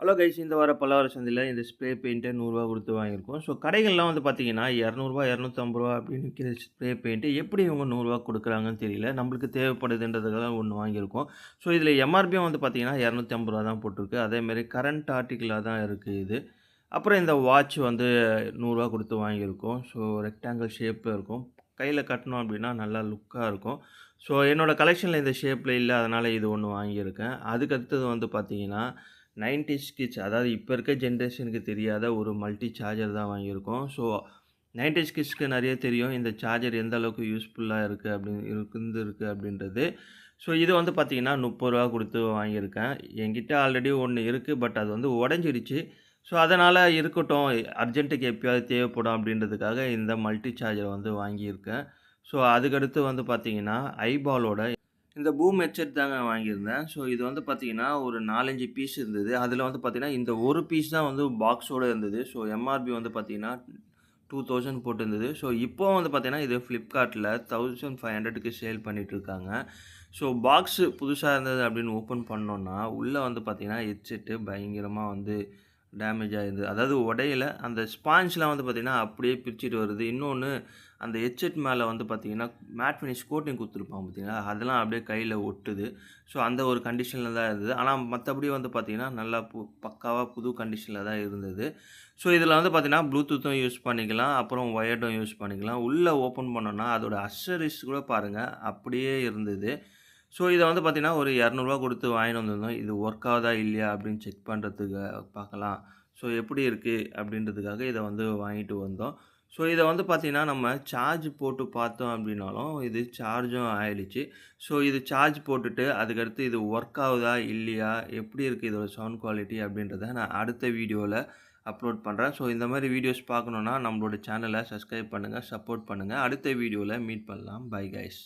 Hello guys, இந்த வார பலவார சந்தையில இந்த ஸ்ப்ரே பெயிண்ட்ட ரூ. 100 குடுத்து வாங்கியிருக்கோம். ஸோ கடைகள்லாம் வந்து பார்த்தீங்கன்னா, ரூ. 200 ரூ. 250 அப்படின்னு விக்கிற ஸ்ப்ரே பெயிண்ட் எப்படி இவங்க ரூ. 100 குடுக்குறாங்கன்னு தெரியல. நம்மளுக்கு தேவைப்படுதுன்றதுக்காக ஒண்ணு வாங்கியிருக்கோம். ஸோ இதில எம்ஆர்பியும் வந்து பார்த்தீங்கன்னா, ரூ. 250 தான் போட்டிருக்கு. அதேமாரி கரண்ட் ஆர்டிகிளா தான் இருக்கு இது. அப்புறம் இந்த வாட்ச் வந்து ரூ. 100 குடுத்து வாங்கியிருக்கோம். ஸோ ரெக்டாங்கிள் ஷேப்ல இருக்கும். கையில கட்டினோம் அப்படின்னா நல்லா லுக்கா இருக்கும். ஸோ என்னோட கலெக்ஷன்ல இந்த ஷேப்ல இல்ல. அதனால இது ஒண்ணு வாங்கியிருக்கேன். அதுக்கு அடுத்தது வந்து பார்த்தீங்கன்னா 90ஸ் கிட்ஸ், அதாவது இப்ப இருக்க ஜெனரேஷனுக்கு தெரியாத ஒரு மல்டி சார்ஜர் தான் வாங்கியிருக்கோம். ஸோ 90ஸ் கிட்ஸ்க்கு நெறைய தெரியும். இந்த சார்ஜர் எந்த அளவுக்கு யூஸ்ஃபுல்லா இருக்கு இருந்திருக்கு அப்படின்றது. ஸோ இது வந்து பார்த்தீங்கன்னா, ரூ. 30 குடுத்து வாங்கியிருக்கேன். என்கிட்ட ஆல்ரெடி ஒண்ணு இருக்கு. பட் அது வந்து உடைஞ்சிடுச்சு. ஸோ அதனால இருக்கட்டும், அர்ஜென்ட்டுக்கு எப்பயாவது தேவைப்படும் அப்படின்றதுக்காக இந்த மல்டி சார்ஜர் வந்து வாங்கியிருக்கேன். ஸோ அதுக்கடுத்து வந்து பார்த்தீங்கன்னா, ஐபாலோட இந்த பூம் ஹெட்செட் தாங்க வாங்கியிருந்தேன். ஸோ இது வந்து பார்த்தீங்கன்னா, ஒரு 4, 5 பீஸ் இருந்தது. அதில வந்து பார்த்தீங்கன்னா, இந்த ஒரு பீஸ் தான் வந்து பாக்ஸோட இருந்தது. ஸோ எம்ஆர்பி வந்து பார்த்தீங்கன்னா, 2000 போட்டிருந்தது. ஸோ இப்போ வந்து பார்த்தீங்கன்னா, இது Flipkartல 1500க்கு சேல் பண்ணிட்டுருக்காங்க. ஸோ பாக்ஸு புதுசா இருந்தது அப்படின்னு ஓப்பன் பண்ணோம்னா, உள்ள வந்து பார்த்தீங்கன்னா, ஹெட்செட்டு பயங்கரமா வந்து டேமேஜ் ஆயிருந்தது. அதாவது உடையல. அந்த ஸ்பான்ஜ்லாம் வந்து பார்த்தீங்கன்னா, அப்படியே பிரிச்சுட்டு வருது. இன்னொன்னு அந்த ஹெட்செட் மேல வந்து பார்த்தீங்கன்னா, மேட் ஃபினிஷ் கோட்டிங் குடுத்துருப்பாங்க பார்த்தீங்களா? அதெல்லாம் அப்படியே கையில ஒட்டுது. ஸோ அந்த ஒரு கண்டிஷன்ல தான் இருந்தது. ஆனா மத்தபடி வந்து பார்த்தீங்கன்னா, நல்லா பக்காவா புது கண்டிஷன்ல தான் இருந்தது. ஸோ இதில வந்து பார்த்தீங்கன்னா, ப்ளூடூத்தும் யூஸ் பண்ணிக்கலாம். அப்புறம் ஒயர்டும் யூஸ் பண்ணிக்கலாம். உள்ள ஓப்பன் பண்ணோம்னா, அதோட அக்சஸரீஸ் கூட பாருங்க, அப்படியே இருந்தது. ஸோ இத வந்து பார்த்தீங்கன்னா, ஒரு ரூ. 200 குடுத்து வாங்கிட்டு வந்திருந்தோம். இது ஒர்க் ஆகுதா இல்லையா அப்படின்னு செக் பண்றதுக்கு பார்க்கலாம். ஸோ எப்படி இருக்கு அப்படின்றதுக்காக இத வந்து வாங்கிட்டு வந்தோம். ஸோ இத வந்து பார்த்தீங்கன்னா, நம்ம சார்ஜ் போட்டு பார்த்தோம் அப்படின்னாலும், இது சார்ஜும் ஆயிடுச்சு. ஸோ இது சார்ஜ் போட்டுட்டு அதுக்கடுத்து இது ஒர்க் ஆகுதா இல்லையா? எப்படி இருக்கு இதோட சவுண்ட் குவாலிட்டி அப்படின்றத நான் அடுத்த வீடியோல அப்லோட் பண்றேன். ஸோ இந்த மாரி வீடியோஸ் பார்க்கணும்னா நம்மளோட சேனல சப்ஸ்கிரைப் பண்ணுங்க, சப்போர்ட் பண்ணுங்க. அடுத்த வீடியோல மீட் பண்ணலாம். Bye guys.